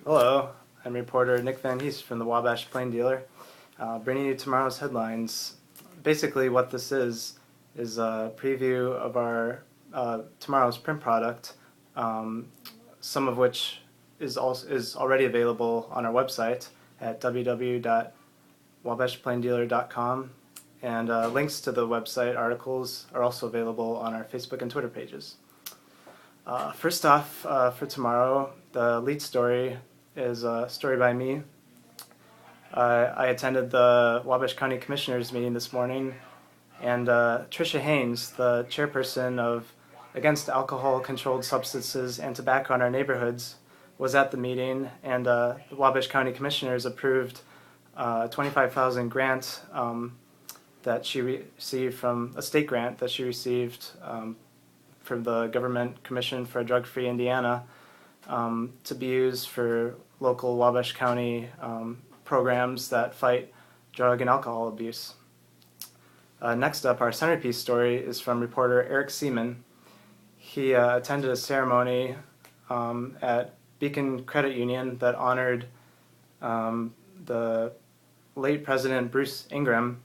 Hello, I'm reporter Nick Van Hees from the Wabash Plain Dealer, bringing you tomorrow's headlines. Basically, what this is a preview of our tomorrow's print product, um, some of which is already available on our website at www.wabashplaindealer.com, and links to the website articles are also available on our Facebook and Twitter pages. First off, for tomorrow, the lead story is a story by me. I attended the Wabash County Commissioners meeting this morning, and Tricia Haynes, the chairperson of Against Alcohol, Controlled Substances, and Tobacco in Our Neighborhoods, was at the meeting, and the Wabash County Commissioners approved a $25,000 grant that she received from a state grant that she received from the Government Commission for a Drug-Free Indiana to be used for local Wabash County programs that fight drug and alcohol abuse. Next up, our centerpiece story is from reporter Eric Seaman. He attended a ceremony at Beacon Credit Union that honored the late President Bruce Ingram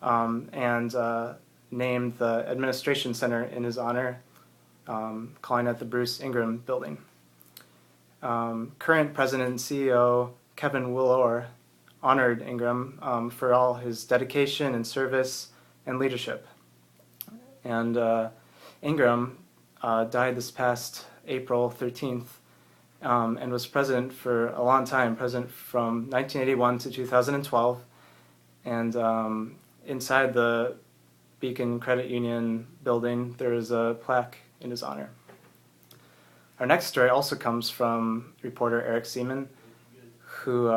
and named the administration center in his honor, calling it the Bruce Ingram Building. Current President and CEO Kevin Willor honored Ingram for all his dedication and service and leadership. And Ingram died this past April 13th and was president for a long time, president from 1981 to 2012. And inside the Beacon Credit Union building, there is a plaque in his honor. Our next story also comes from reporter Eric Seaman, who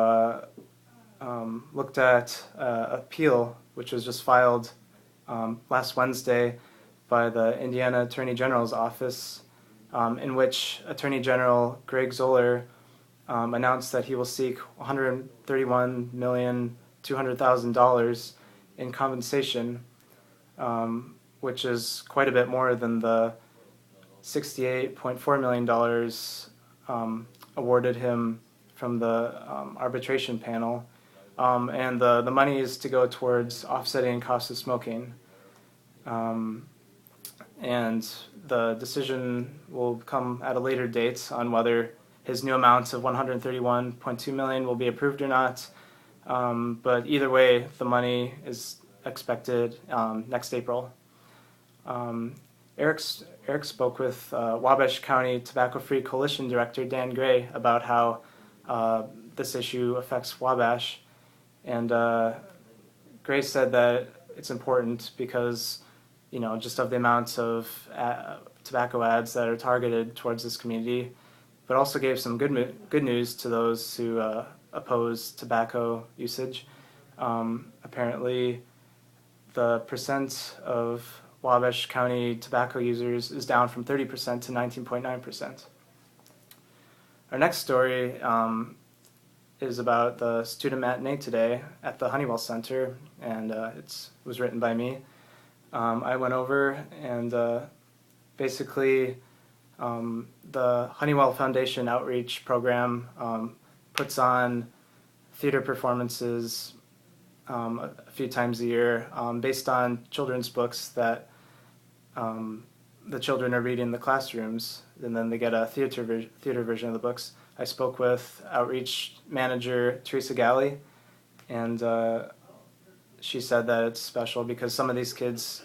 looked at an appeal which was just filed last Wednesday by the Indiana Attorney General's office, in which Attorney General Greg Zoller announced that he will seek $131,200,000 in compensation, which is quite a bit more than the $68.4 million awarded him from the arbitration panel. And the money is to go towards offsetting costs of smoking. And the decision will come at a later date on whether his new amount of $131.2 million will be approved or not. But either way, the money is expected next April. Eric spoke with Wabash County Tobacco-Free Coalition Director Dan Gray about how this issue affects Wabash. And Gray said that it's important because, just of the amounts of tobacco ads that are targeted towards this community, but also gave some good news to those who oppose tobacco usage. Apparently, the percent of Wabash County tobacco users is down from 30% to 19.9%. Our next story is about the student matinee today at the Honeywell Center, and it was written by me. I went over and basically the Honeywell Foundation Outreach Program puts on theater performances a few times a year based on children's books that the children are reading in the classrooms, and then they get a theater version of the books. I spoke with outreach manager Teresa Galley, and she said that it's special because some of these kids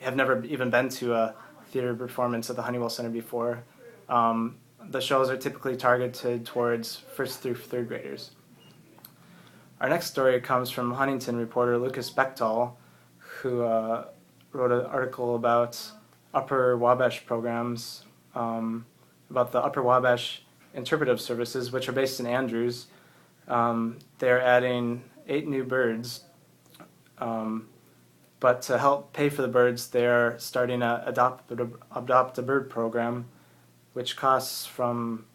have never even been to a theater performance at the Honeywell Center before. The shows are typically targeted towards first through third graders. Our next story comes from Huntington reporter Lucas Bechtel, who wrote an article about Upper Wabash programs, about the Upper Wabash interpretive services, which are based in Andrews. They're adding 8 new birds, but to help pay for the birds, they're starting a Adopt a Bird program, which costs from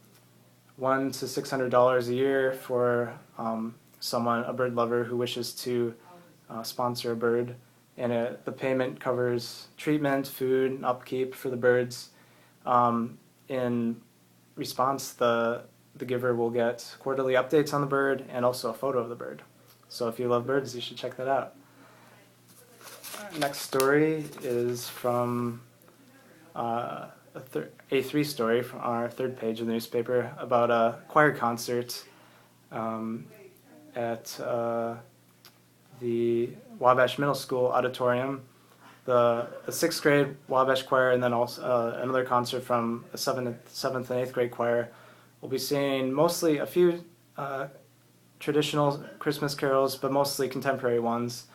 $100 to $600 a year for a bird lover who wishes to sponsor a bird. And the payment covers treatment, food, and upkeep for the birds. In response, the the giver will get quarterly updates on the bird and also a photo of the bird. So if you love birds, you should check that out. Next story is from A3 story from our third page of the newspaper about a choir concert at the Wabash Middle School auditorium. The sixth grade Wabash choir and then also another concert from the seventh and eighth grade choir will be singing mostly a few traditional Christmas carols, but mostly contemporary ones,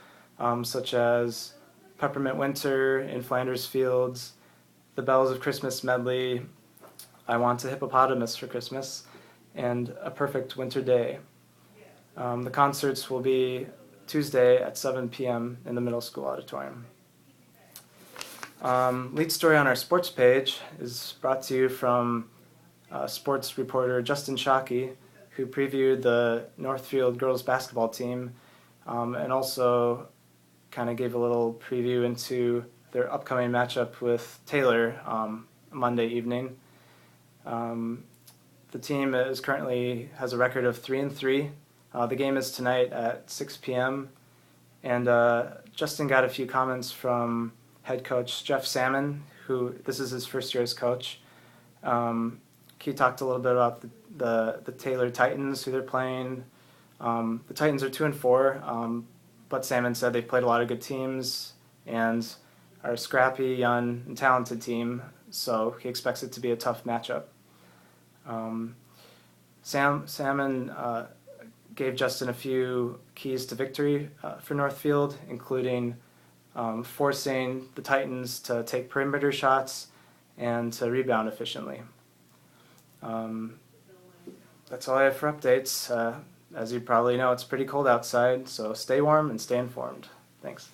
such as Peppermint Winter in Flanders Fields, The Bells of Christmas Medley, I Want a Hippopotamus for Christmas, and A Perfect Winter Day. The concerts will be Tuesday at 7 p.m. in the middle school auditorium. Lead story on our sports page is brought to you from sports reporter Justin Shockey, who previewed the Northfield girls basketball team and also kind of gave a little preview into their upcoming matchup with Taylor Monday evening. The team currently has a record of 3-3. The game is tonight at 6 p.m. And Justin got a few comments from head coach Jeff Salmon, who this is his first year as coach. He talked a little bit about the Taylor Titans, who they're playing. The Titans are 2-4, but Salmon said they've played a lot of good teams and are a scrappy, young, and talented team, so he expects it to be a tough matchup. Salmon gave Justin a few keys to victory for Northfield, including forcing the Titans to take perimeter shots and to rebound efficiently. That's all I have for updates. As you probably know, it's pretty cold outside, so stay warm and stay informed. Thanks.